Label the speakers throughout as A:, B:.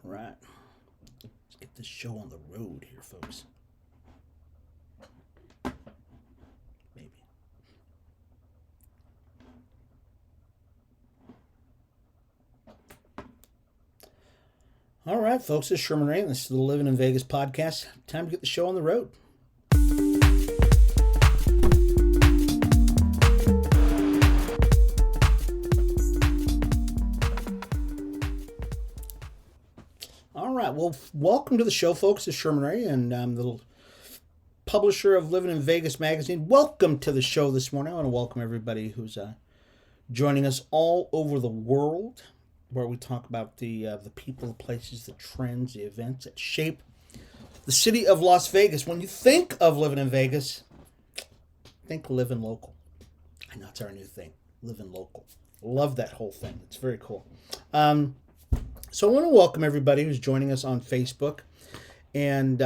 A: Right. Let's get this show on the road here, folks. Maybe. All right, folks. This is Sherman Ray, and this is the Livin in Vegas podcast. Time to get the show on the road. All right. Well, welcome to the show, folks. This is Sherman Ray, and I'm the publisher of Livin in Vegas magazine. Welcome to the show this morning. I want to welcome everybody who's joining us all over the world, where we talk about the people, the places, the trends, the events that shape the city of Las Vegas. When you think of living in Vegas, think living local. I know it's our new thing, living local. Love that whole thing. It's very cool. So I want to welcome everybody who's joining us on Facebook, and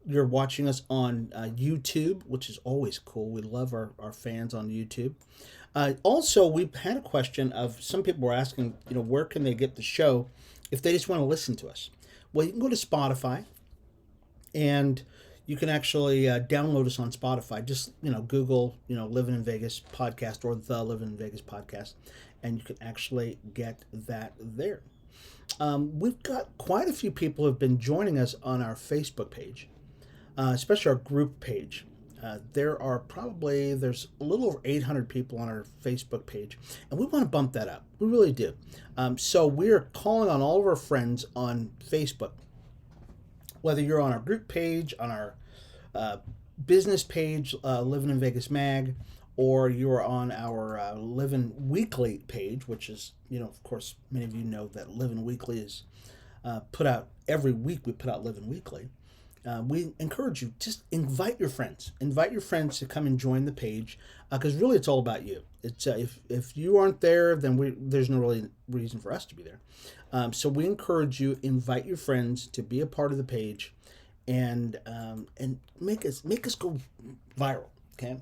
A: you're watching us on YouTube, which is always cool. We love our fans on YouTube. Also, we've had a question of some people were asking, where can they get the show if they just want to listen to us? Well, you can go to Spotify, and you can actually download us on Spotify. Just, Google, Livin in Vegas podcast or the Livin in Vegas podcast, and you can actually get that there. We've got quite a few people who have been joining us on our Facebook page, especially our group page. There's a little over 800 people on our Facebook page, and we want to bump that up. We really do. So we're calling on all of our friends on Facebook, whether you're on our group page, on our business page, Livin in Vegas Mag, or you're on our Livin Weekly page, which is, of course, many of you know that Livin Weekly is put out every week. We put out Livin Weekly. We encourage you, just invite your friends. Invite your friends to come and join the page, because really it's all about you. It's if you aren't there, then there's no really reason for us to be there. So we encourage you, invite your friends to be a part of the page, and make us go viral. Okay.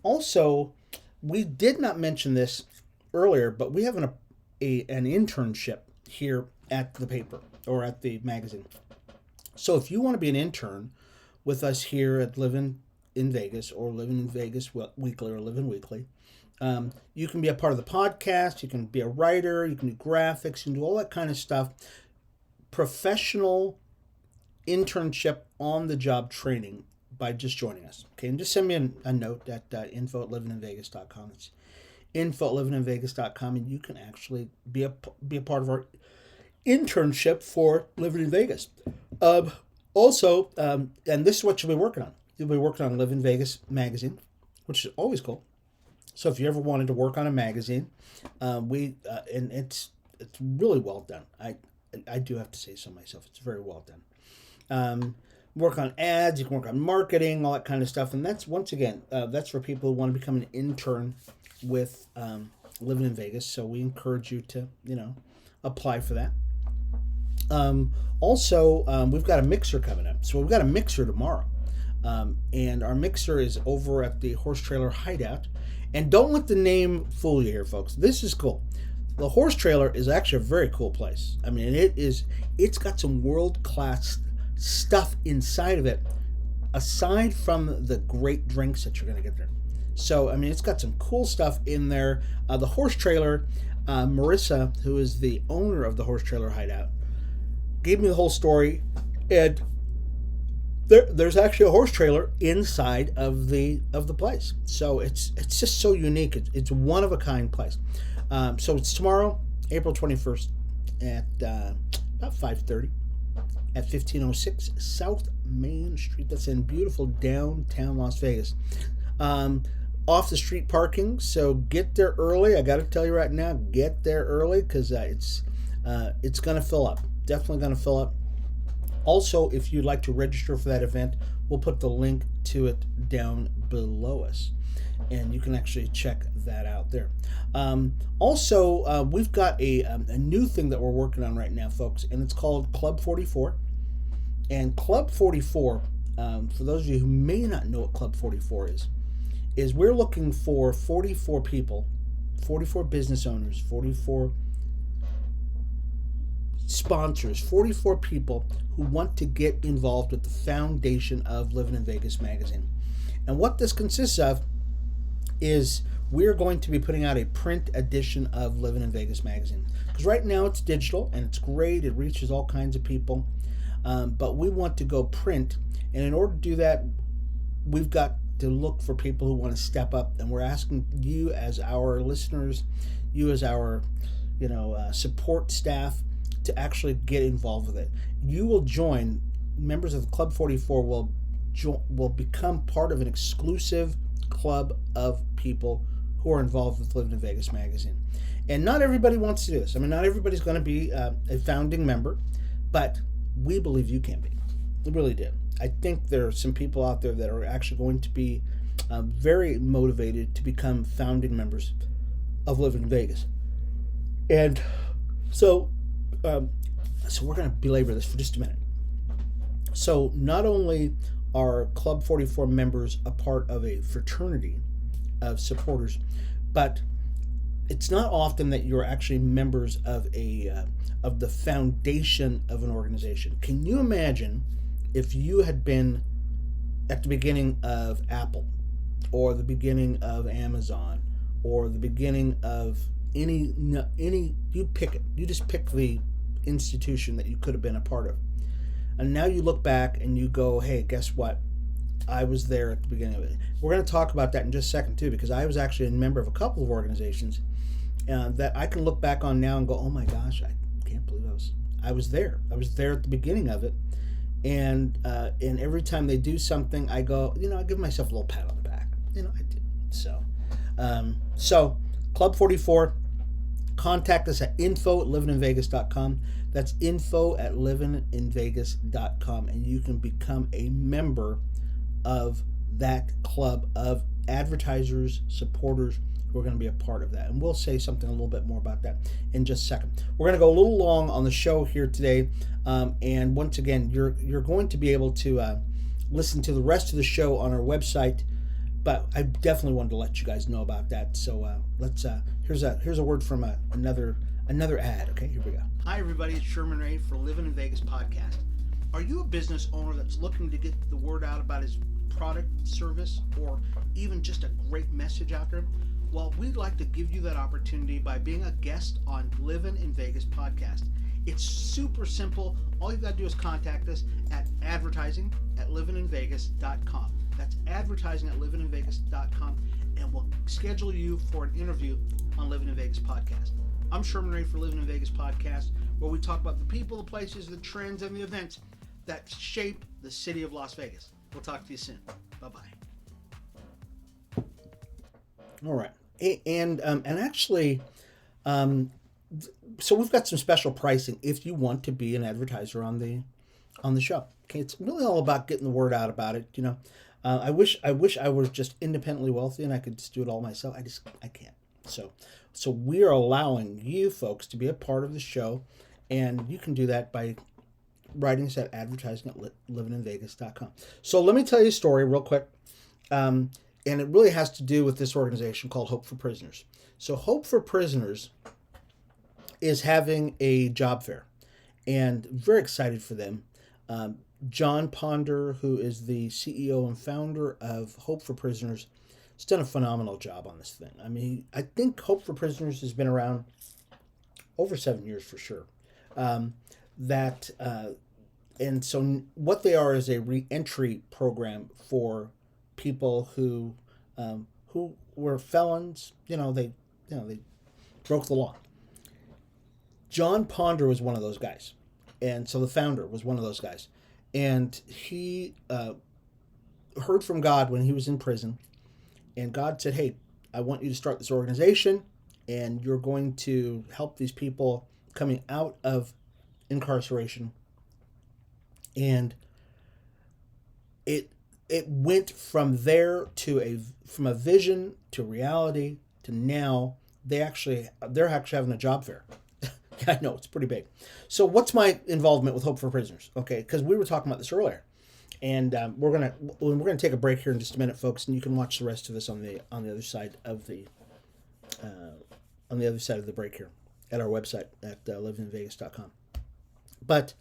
A: Also, we did not mention this earlier, but we have an internship here at the paper or at the magazine. So if you want to be an intern with us here at Livin in Vegas or Livin in Vegas Weekly or Livin Weekly, you can be a part of the podcast. You can be a writer. You can do graphics. You can do all that kind of stuff. Professional internship on the job training by just joining us. Okay, and just send me a note at info@livininvegas.com. It's info@livininvegas.com, and you can actually be a part of our internship for Livin in Vegas. Also, and this is what you'll be working on. You'll be working on Livin Vegas magazine, which is always cool. So if you ever wanted to work on a magazine, and it's really well done. I do have to say so myself. It's very well done. Work on ads, you can work on marketing, all that kind of stuff. And that's, once again, that's for people who want to become an intern with Livin in Vegas. So we encourage you to, apply for that. Also, we've got a mixer coming up. So we've got a mixer tomorrow. And our mixer is over at the Horse Trailer Hideout. And don't let the name fool you here, folks. This is cool. The Horse Trailer is actually a very cool place. I mean, it's got some world-class stuff inside of it, aside from the great drinks that you're going to get there. So, I mean, it's got some cool stuff in there. The Horse Trailer, Marissa, who is the owner of the Horse Trailer Hideout, gave me the whole story, and there's actually a horse trailer inside of the place. So it's just so unique. It's one of a kind place. So it's tomorrow, April 21st at about 5:30 at 1506 South Main Street. That's in beautiful downtown Las Vegas. Off the street parking, so get there early. I got to tell you right now, get there early, because it's going to fill up. Definitely going to fill up. Also, if you'd like to register for that event, we'll put the link to it down below us, and you can actually check that out there. Also, we've got a new thing that we're working on right now, folks, and it's called Club 44. And Club 44, for those of you who may not know what Club 44 is we're looking for 44 people, 44 business owners, 44 sponsors, 44 people who want to get involved with the foundation of Livin in Vegas magazine. And what this consists of is we're going to be putting out a print edition of Livin in Vegas magazine. Because right now it's digital and it's great, it reaches all kinds of people. But we want to go print, and in order to do that, we've got to look for people who want to step up, and we're asking you as our listeners, you as our support staff, to actually get involved with it. You will join, members of Club 44 will become part of an exclusive club of people who are involved with Livin in Vegas magazine. And not everybody wants to do this. I mean, not everybody's going to be a founding member, but we believe you can be. We really do. I think there are some people out there that are actually going to be very motivated to become founding members of Livin in Vegas. And so we're going to belabor this for just a minute. So not only are Club 44 members a part of a fraternity of supporters, but it's not often that you're actually members of of the foundation of an organization. Can you imagine if you had been at the beginning of Apple, or the beginning of Amazon, or the beginning of any you pick it. You just pick the institution that you could have been a part of. And now you look back and you go, hey, guess what? I was there at the beginning of it. We're going to talk about that in just a second too, because I was actually a member of a couple of organizations that I can look back on now and go, oh my gosh, I can't believe I was there. I was there at the beginning of it. And every time they do something, I go, I give myself a little pat on the back. I do. So Club 44, contact us at info@livininvegas.com. That's info@livininvegas.com, and you can become a member of that club of advertisers, supporters who are going to be a part of that. And we'll say something a little bit more about that in just a second. We're going to go a little long on the show here today. And once again, you're going to be able to listen to the rest of the show on our website. But I definitely wanted to let you guys know about that. So let's here's a word from another ad. Okay, here we go. Hi everybody, it's Sherman Ray for Livin in Vegas podcast. Are you a business owner that's looking to get the word out about his product, service, or even just a great message out there? Well, we'd like to give you that opportunity by being a guest on Livin in Vegas podcast. It's super simple. All you've got to do is contact us at advertising@livininvegas.com. That's advertising@livininvegas.com, and we'll schedule you for an interview on Livin in Vegas podcast. I'm Sherman Ray for Livin in Vegas podcast, where we talk about the people, the places, the trends, and the events that shape the city of Las Vegas. We'll talk to you soon. Bye-bye. All right. And actually, so we've got some special pricing if you want to be an advertiser on the show. Okay, it's really all about getting the word out about it. I wish I was just independently wealthy and I could just do it all myself. I can't. So we are allowing you folks to be a part of the show, and you can do that by writing us at advertising@livininvegas.com. So let me tell you a story real quick. And it really has to do with this organization called Hope for Prisoners. So Hope for Prisoners is having a job fair, and very excited for them. John Ponder, who is the CEO and founder of Hope for Prisoners, has done a phenomenal job on this thing. I mean, I think Hope for Prisoners has been around over 7 years for sure. And so what they are is a re-entry program for people who were felons. They broke the law. John Ponder was one of those guys, and so the founder was one of those guys, and he heard from God when he was in prison, and God said, "Hey, I want you to start this organization, and you're going to help these people coming out of incarceration." And it went from there to from a vision to reality to now they're actually having a job fair. I know, it's pretty big. So what's my involvement with Hope for Prisoners? Okay, because we were talking about this earlier, and we're gonna take a break here in just a minute, folks, and you can watch the rest of this on the other side of the break here at our website at livininvegas.com. But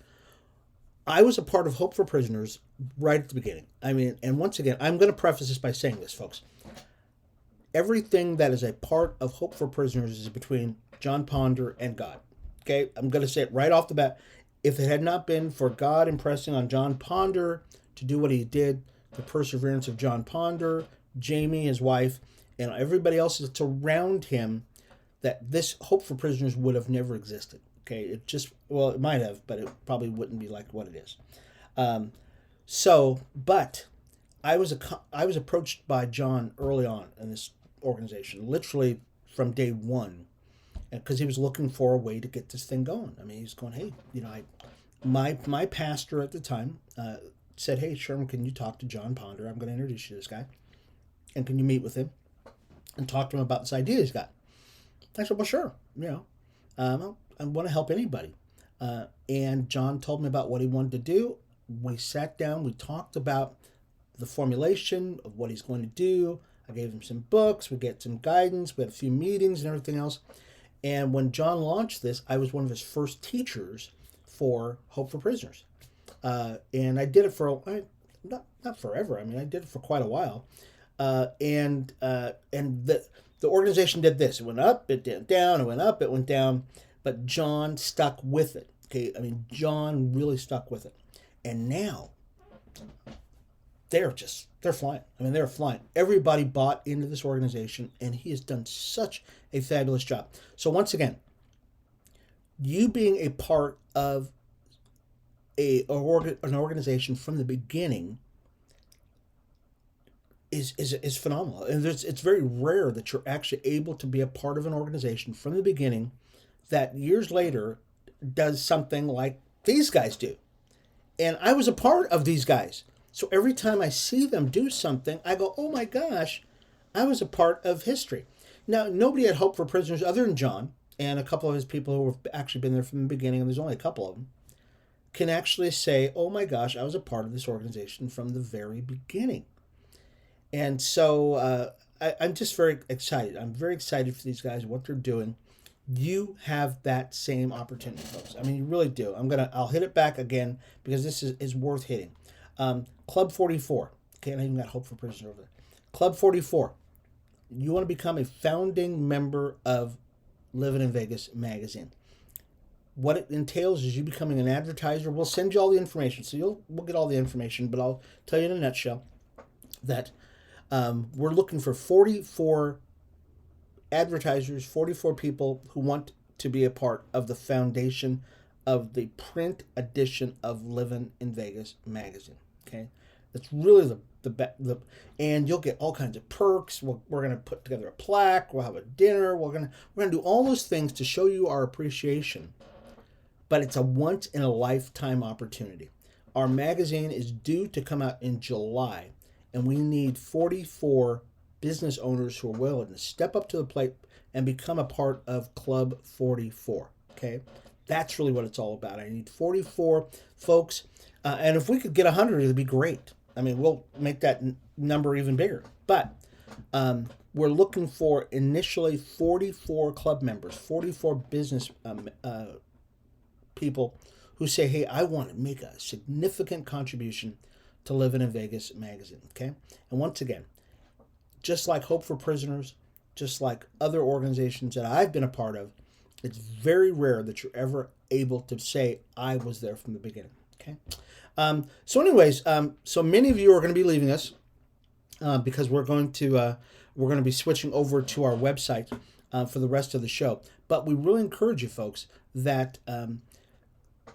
A: I was a part of Hope for Prisoners right at the beginning. I mean, and once again, I'm going to preface this by saying this, folks. Everything that is a part of Hope for Prisoners is between John Ponder and God. Okay, I'm going to say it right off the bat. If it had not been for God impressing on John Ponder to do what he did, the perseverance of John Ponder, Jamie, his wife, and everybody else that's around him, that this Hope for Prisoners would have never existed. Okay, it just, well, it might have, but it probably wouldn't be like what it is. But I was approached by John early on in this organization, literally from day one, because he was looking for a way to get this thing going. I mean, he's going, hey, my pastor at the time said, hey, Sherman, can you talk to John Ponder? I'm going to introduce you to this guy, and can you meet with him and talk to him about this idea he's got? I said, well, sure. I want to help anybody. And John told me about what he wanted to do. We sat down, we talked about the formulation of what he's going to do. I gave him some books, we get some guidance, we had a few meetings and everything else. And when John launched this, I was one of his first teachers for Hope for Prisoners. And I did it for, not forever, I mean, I did it for quite a while. And the organization did this. It went up, it went down, it went up, it went down. But John stuck with it. Okay, I mean, John really stuck with it. And now, they're flying. I mean, they're flying. Everybody bought into this organization, and he has done such a fabulous job. So once again, you being a part of an organization from the beginning is phenomenal. And it's very rare that you're actually able to be a part of an organization from the beginning that years later does something like these guys do. And I was a part of these guys. So every time I see them do something, I go, oh my gosh, I was a part of history. Now, nobody had Hope for Prisoners other than John and a couple of his people who have actually been there from the beginning, and there's only a couple of them, can actually say, oh my gosh, I was a part of this organization from the very beginning. And so I'm just very excited. I'm very excited for these guys, what they're doing. You have that same opportunity, folks. I mean, you really do. I'll hit it back again because this is worth hitting. Club 44. Okay, I even got Hope for Prisoners over there. Club 44. You want to become a founding member of Livin in Vegas magazine. What it entails is you becoming an advertiser. We'll send you all the information, so we'll get all the information. But I'll tell you in a nutshell that we're looking for 44 advertisers, 44 people who want to be a part of the foundation of the print edition of Livin in Vegas magazine. Okay, that's really the and you'll get all kinds of perks. We're going to put together a plaque. We'll have a dinner. We're going to do all those things to show you our appreciation. But it's a once in a lifetime opportunity. Our magazine is due to come out in July, and we need 44 business owners who are willing to step up to the plate and become a part of Club 44. Okay, that's really what it's all about. I need 44 folks, and if we could get 100, it'd be great. I mean, we'll make that number even bigger. But we're looking for initially 44 club members, 44 business people who say, hey, I want to make a significant contribution to Livin in Vegas magazine. Okay, and once again, just like Hope for Prisoners, just like other organizations that I've been a part of, it's very rare that you're ever able to say, I was there from the beginning. Okay. So anyways, so many of you are going to be leaving us because we're going to be switching over to our website for the rest of the show. But we really encourage you folks that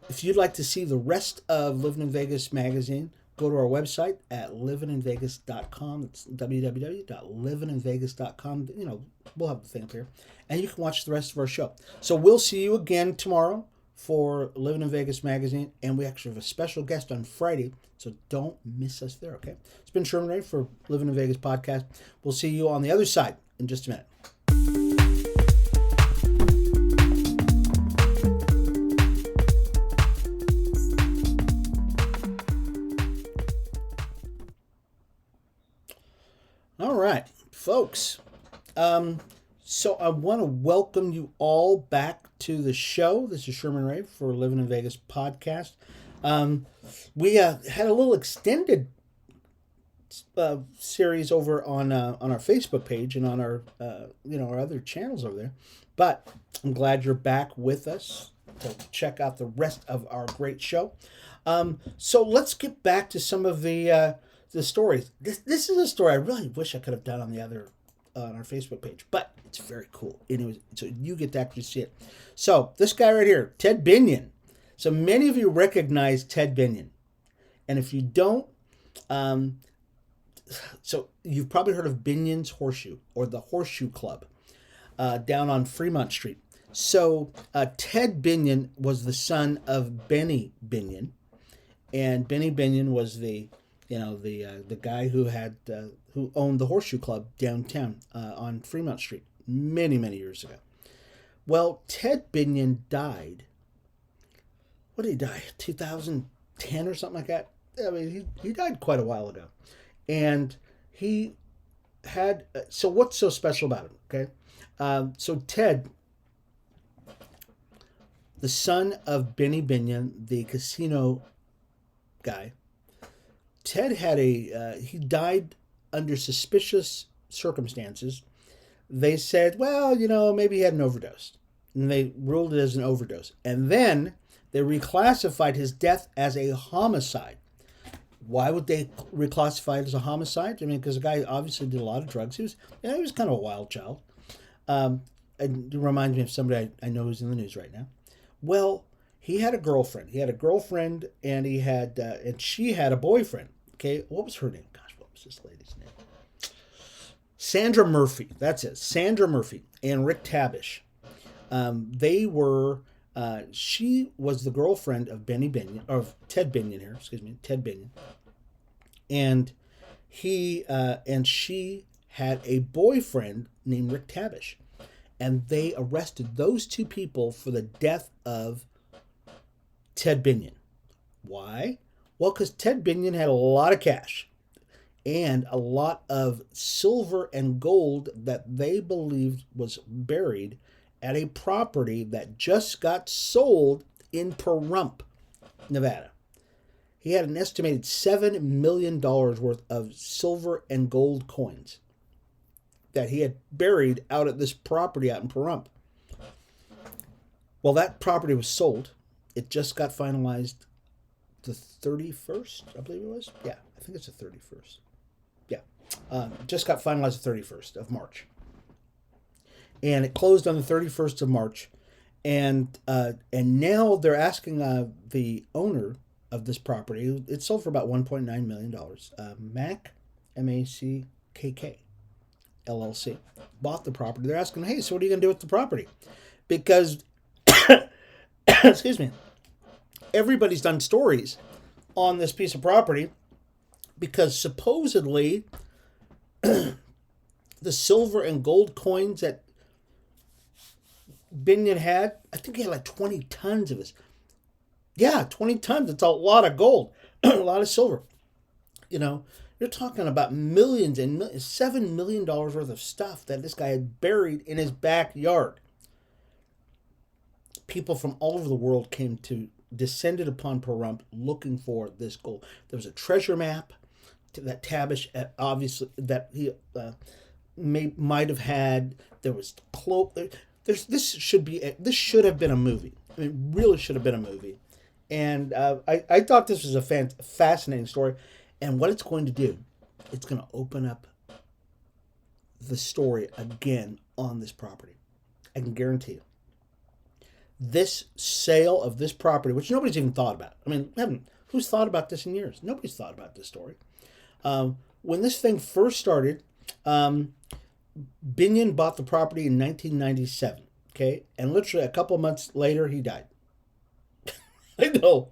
A: if you'd like to see the rest of Livin in Vegas magazine, go to our website at livininvegas.com. It's www.livininvegas.com. You know, we'll have the thing up here. And you can watch the rest of our show. So we'll see you again tomorrow for Livin in Vegas magazine. And we actually have a special guest on Friday. So don't miss us there, okay? It's been Sherman Ray for Livin in Vegas podcast. We'll see you on the other side in just a minute. All right, folks. So I want to welcome you all back to the show. This is Sherman Ray for Livin in Vegas podcast. We had a little extended series over on our Facebook page and on our our other channels over there. But I'm glad you're back with us to check out the rest of our great show. So let's get back to some of the stories. This is a story I really wish I could have done on our Facebook page, but it's very cool. Anyways, so you get to actually see it. So this guy right here, Ted Binion. So many of you recognize Ted Binion, and if you don't, so you've probably heard of Binion's Horseshoe or the Horseshoe Club down on Fremont Street. So Ted Binion was the son of Benny Binion, and Benny Binion was the guy who had who owned the Horseshoe Club downtown on Fremont Street many years ago. Well, Ted Binion died. What did he die? 2010 or something like that. I mean, he died quite a while ago, and he had. So what's so special about him? Okay, so Ted, the son of Benny Binion, the casino guy. Ted had he died under suspicious circumstances. They said, well, maybe he had an overdose. And they ruled it as an overdose. And then they reclassified his death as a homicide. Why would they reclassify it as a homicide? I mean, because the guy obviously did a lot of drugs. He was kind of a wild child. And it reminds me of somebody I know who's in the news right now. Well, he had a girlfriend. And he had, and she had a boyfriend. Okay, what was her name? Gosh, what was this lady's name? Sandra Murphy. That's it. Sandra Murphy and Rick Tabish. They were. She was the girlfriend of Benny Binion, of Ted Binion here. Excuse me, Ted Binion. And he and she had a boyfriend named Rick Tabish, and they arrested those two people for the death of Ted Binion. Why? Well, because Ted Binion had a lot of cash and a lot of silver and gold that they believed was buried at a property that just got sold in Pahrump, Nevada. He had an estimated $7 million worth of silver and gold coins that he had buried out at this property out in Pahrump. Well, that property was sold. It just got finalized the 31st, I believe it was. Yeah, I think it's the 31st. Yeah, just got finalized the 31st of March. And it closed on the 31st of March. And now they're asking the owner of this property, it sold for about $1.9 million, MACK, M-A-C-K-K, LLC, bought the property. They're asking, hey, so what are you going to do with the property? Because, excuse me, everybody's done stories on this piece of property because supposedly the silver and gold coins that Binion had, I think he had like 20 tons of this. Yeah, 20 tons. It's a lot of gold, a lot of silver. You're talking about millions and millions, $7 million worth of stuff that this guy had buried in his backyard. People from all over the world descended upon Pahrump looking for this gold. There was a treasure map that Tabish obviously that he might have had. There was this should have been a movie. I mean, it really should have been a movie. And I thought this was a fascinating story. And what it's going to do, it's going to open up the story again on this property. I can guarantee you. This sale of this property, which nobody's even thought about. I mean, who's thought about this in years? Nobody's thought about this story. When this thing first started, Binion bought the property in 1997. Okay, and literally a couple months later, he died. I know.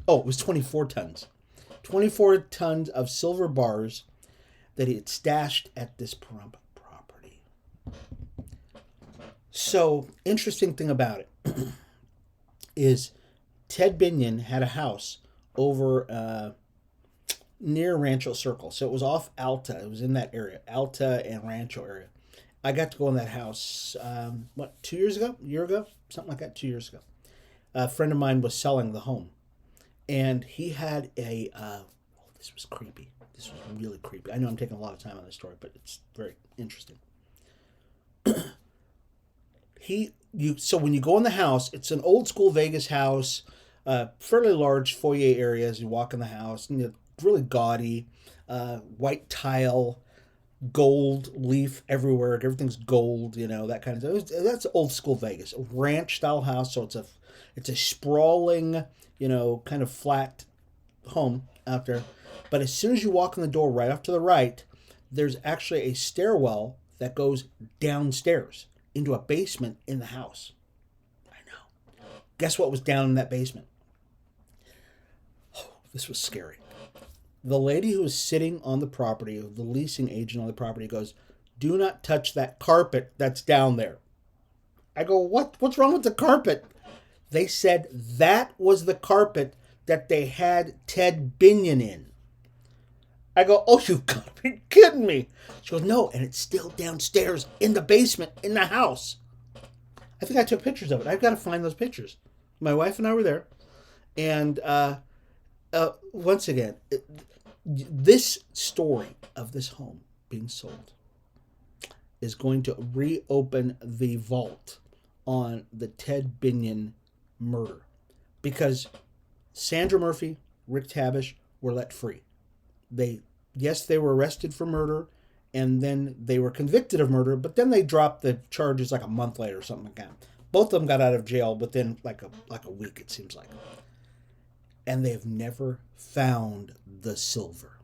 A: Oh, it was 24 tons. 24 tons of silver bars that he had stashed at this Pahrump property. So, interesting thing about it is Ted Binion had a house over near Rancho Circle. So it was off Alta. It was in that area, Alta and Rancho area. I got to go in that house, 2 years ago? A year ago? Something like that, 2 years ago. A friend of mine was selling the home. And he had this was creepy. This was really creepy. I know I'm taking a lot of time on this story, but it's very interesting. So when you go in the house, it's an old school Vegas house, fairly large foyer areas. You walk in the house, and it's really gaudy, white tile, gold leaf everywhere. Everything's gold, that kind of stuff. That's old school Vegas, a ranch style house. So it's a sprawling, kind of flat home out there. But as soon as you walk in the door, right off to the right, there's actually a stairwell that goes downstairs into a basement in the house. I know. Guess what was down in that basement? Oh, this was scary. The lady who was sitting on the property, the leasing agent on the property, goes, "Do not touch that carpet that's down there." I go, What's wrong with the carpet? They said that was the carpet that they had Ted Binion in. I go, "Oh, you gotta be kidding me." She goes, "No, and it's still downstairs in the basement in the house." I think I took pictures of it. I've got to find those pictures. My wife and I were there. And once again, this story of this home being sold is going to reopen the vault on the Ted Binion murder. Because Sandra Murphy, Rick Tabish were let free. They were arrested for murder, and then they were convicted of murder, but then they dropped the charges like a month later or something like that. Both of them got out of jail within like a week, it seems like. And they've never found the silver.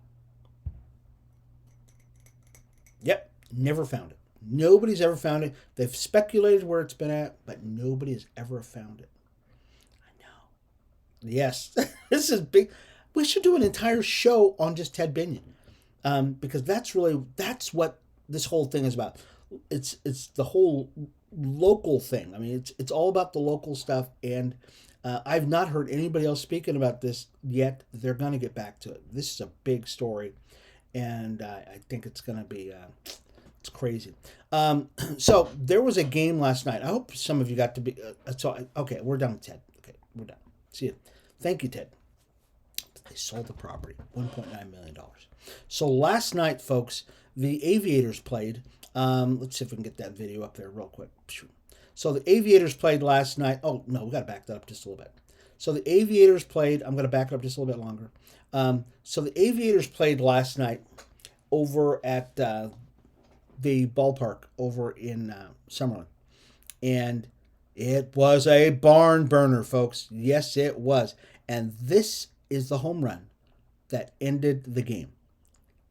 A: Yep, never found it. Nobody's ever found it. They've speculated where it's been at, but nobody has ever found it. I know. Yes, this is big. We should do an entire show on just Ted Binion, because that's what this whole thing is about. It's the whole local thing. I mean, it's all about the local stuff, and I've not heard anybody else speaking about this yet. They're going to get back to it. This is a big story, and I think it's going to be it's crazy. So there was a game last night. I hope some of you got to be. Okay, we're done with Ted. Okay, we're done. See you. Thank you, Ted. They sold the property, $1.9 million. So last night, folks, the Aviators played. Let's see if we can get that video up there real quick. So the Aviators played last night. Oh, no, we got to back that up just a little bit. So the Aviators played. I'm going to back it up just a little bit longer. So the Aviators played last night over at the ballpark over in Summerlin. And it was a barn burner, folks. Yes, it was. And this is the home run that ended the game.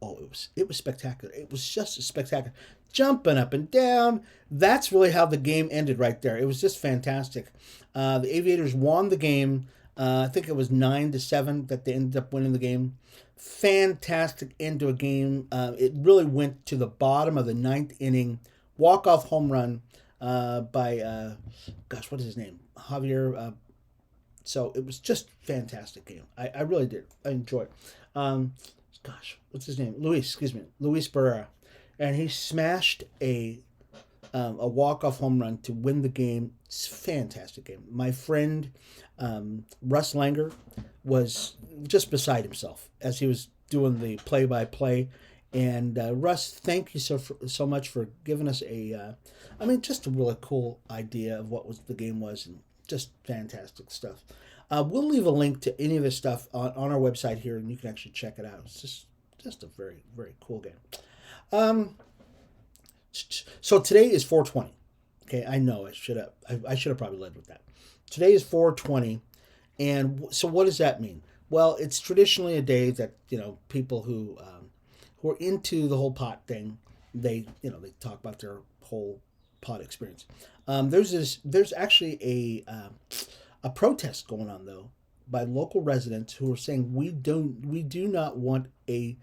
A: Oh, it was spectacular. It was just spectacular. Jumping up and down. That's really how the game ended right there. It was just fantastic. The Aviators won the game. I think it was 9-7 that they ended up winning the game. Fantastic end to a game. It really went to the bottom of the ninth inning. Walk-off home run by, what is his name? Javier. So it was just a fantastic game. I really did. I enjoyed it. What's his name? Luis Barrera. And he smashed a walk-off home run to win the game. It's a fantastic game. My friend Russ Langer was just beside himself as he was doing the play-by-play. And Russ, thank you so much for giving us just a really cool idea of what the game was, and just fantastic stuff. We'll leave a link to any of this stuff on our website here, and you can actually check it out. It's just a very, very cool game. So today is 420. Okay, I know I should have probably led with that. Today is 420, and so what does that mean? Well, it's traditionally a day that people who are into the whole pot thing, they talk about their whole pot experience. There's actually a protest going on though by local residents who are saying we do not want a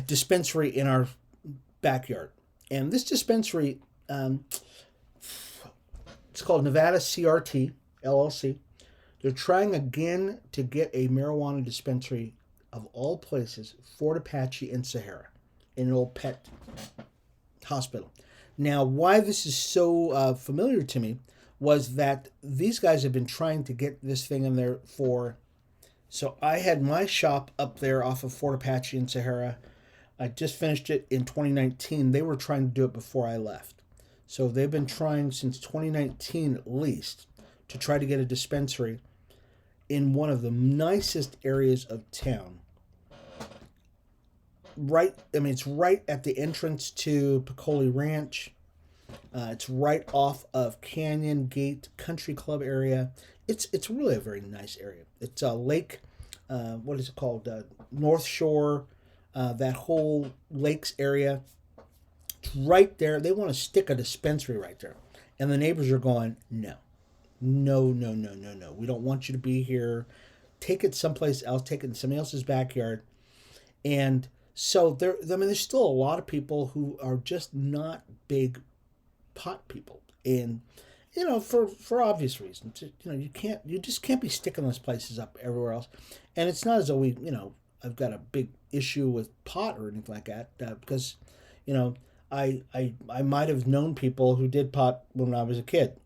A: dispensary in our backyard. And this dispensary, it's called Nevada CRT LLC. They're trying again to get a marijuana dispensary of all places, Fort Apache and Sahara, in an old pet Hospital. Now, why this is so familiar to me was that these guys have been trying to get this thing in there for. So I had my shop up there off of Fort Apache in Sahara. I just finished it in 2019. They were trying to do it before I left. So they've been trying since 2019 at least to try to get a dispensary in one of the nicest areas of town. It's right at the entrance to Piccoli Ranch. It's right off of Canyon Gate Country Club area. It's really a very nice area. It's a lake, what is it called? North Shore, that whole lakes area. It's right there. They want to stick a dispensary right there. And the neighbors are going, no. No. We don't want you to be here. Take it someplace else. Take it in somebody else's backyard. And so there's still a lot of people who are just not big pot people. And, for obvious reasons, you just can't be sticking those places up everywhere else. And it's not as though I've got a big issue with pot or anything like that, because, I might have known people who did pot when I was a kid.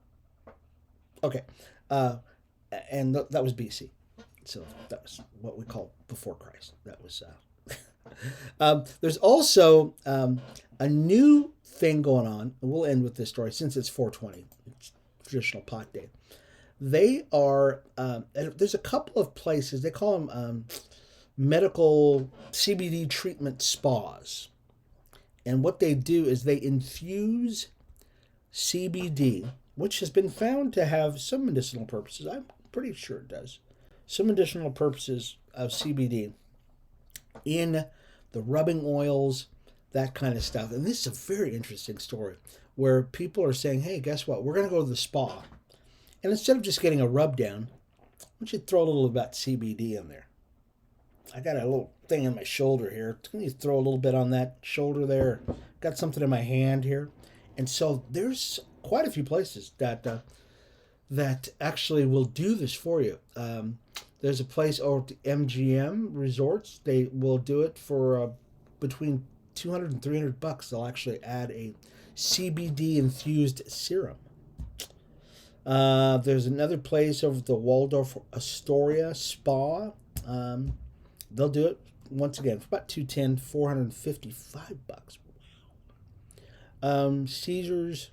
A: Okay. And that was BC. So that was what we call before Christ. That was, there's also a new thing going on. And we'll end with this story since it's 420. It's traditional pot day. They are, there's a couple of places, they call them medical CBD treatment spas. And what they do is they infuse CBD, which has been found to have some medicinal purposes. I'm pretty sure it does. Some additional purposes of CBD in the rubbing oils, that kind of stuff. And this is a very interesting story where people are saying, hey, guess what? We're going to go to the spa. And instead of just getting a rub down, why don't you throw a little of that CBD in there? I got a little thing in my shoulder here. Can you throw a little bit on that shoulder there? Got something in my hand here. And so there's quite a few places that actually will do this for you. There's a place over at the MGM Resorts. They will do it for between $200 and $300. They'll actually add a CBD infused serum. There's another place over at the Waldorf Astoria Spa. They'll do it once again for about $210, $455. Caesars,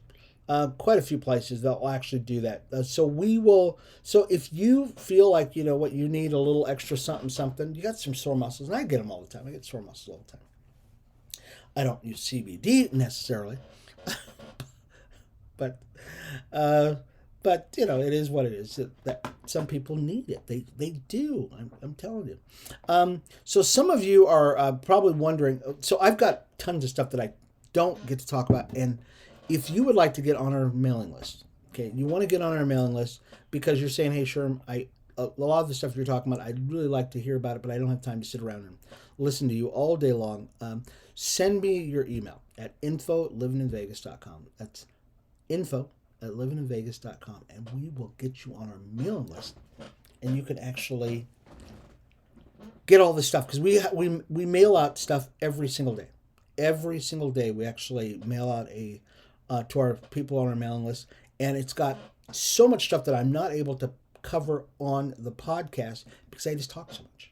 A: quite a few places they'll actually do that. So if you feel like what you need a little extra something, you got some sore muscles, and I get them all the time. I get sore muscles all the time. I don't use CBD necessarily, but it is what it is. That some people need it. They do. I'm telling you. So some of you are probably wondering. So I've got tons of stuff that I don't get to talk about. And if you would like to get on our mailing list, okay, you want to get on our mailing list because you're saying, hey, Sherm, a lot of the stuff you're talking about, I'd really like to hear about it, but I don't have time to sit around and listen to you all day long. Send me your email at info@livininvegas.com. That's info@livininvegas.com, and we will get you on our mailing list, and you can actually get all this stuff, because we mail out stuff every single day. Every single day we actually mail out to our people on our mailing list, and it's got so much stuff that I'm not able to cover on the podcast because I just talk so much.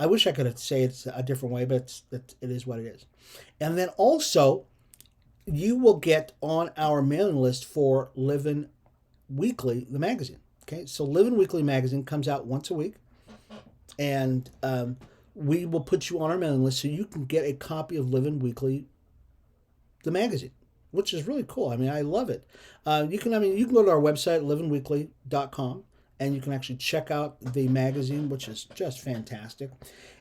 A: I wish I could say it's a different way, but it is what it is. And then also, you will get on our mailing list for Livin Weekly, the magazine. Okay, so Livin Weekly magazine comes out once a week, and we will put you on our mailing list so you can get a copy of Livin Weekly, the magazine, which is really cool. I mean, I love it. You can go to our website, livinweekly.com, and you can actually check out the magazine, which is just fantastic.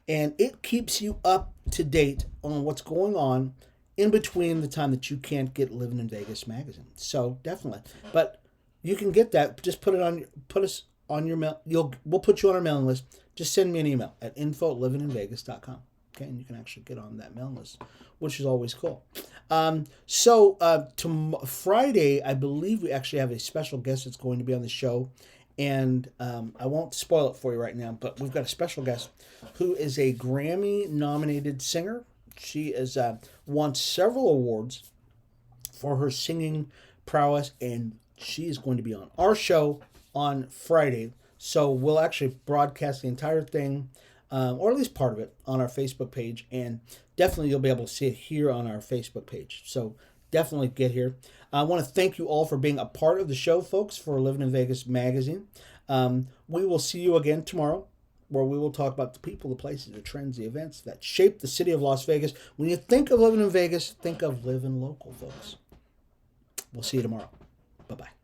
A: And it keeps you up to date on what's going on in between the time that you can't get Livin in Vegas magazine. So definitely. But you can get that. Just put us on your mail. We'll put you on our mailing list. Just send me an email at info@livininvegas.com. Okay, and you can actually get on that mailing list, which is always cool. Friday, I believe we actually have a special guest that's going to be on the show. And I won't spoil it for you right now, but we've got a special guest who is a Grammy-nominated singer She has won several awards for her singing prowess, and she is going to be on our show on Friday. So we'll actually broadcast the entire thing, or at least part of it, on our Facebook page, and definitely you'll be able to see it here on our Facebook page. So definitely get here. I want to thank you all for being a part of the show, folks, for Livin in Vegas magazine. We will see you again tomorrow, where we will talk about the people, the places, the trends, the events that shape the city of Las Vegas. When you think of living in Vegas, think of living local, folks. We'll see you tomorrow. Bye-bye.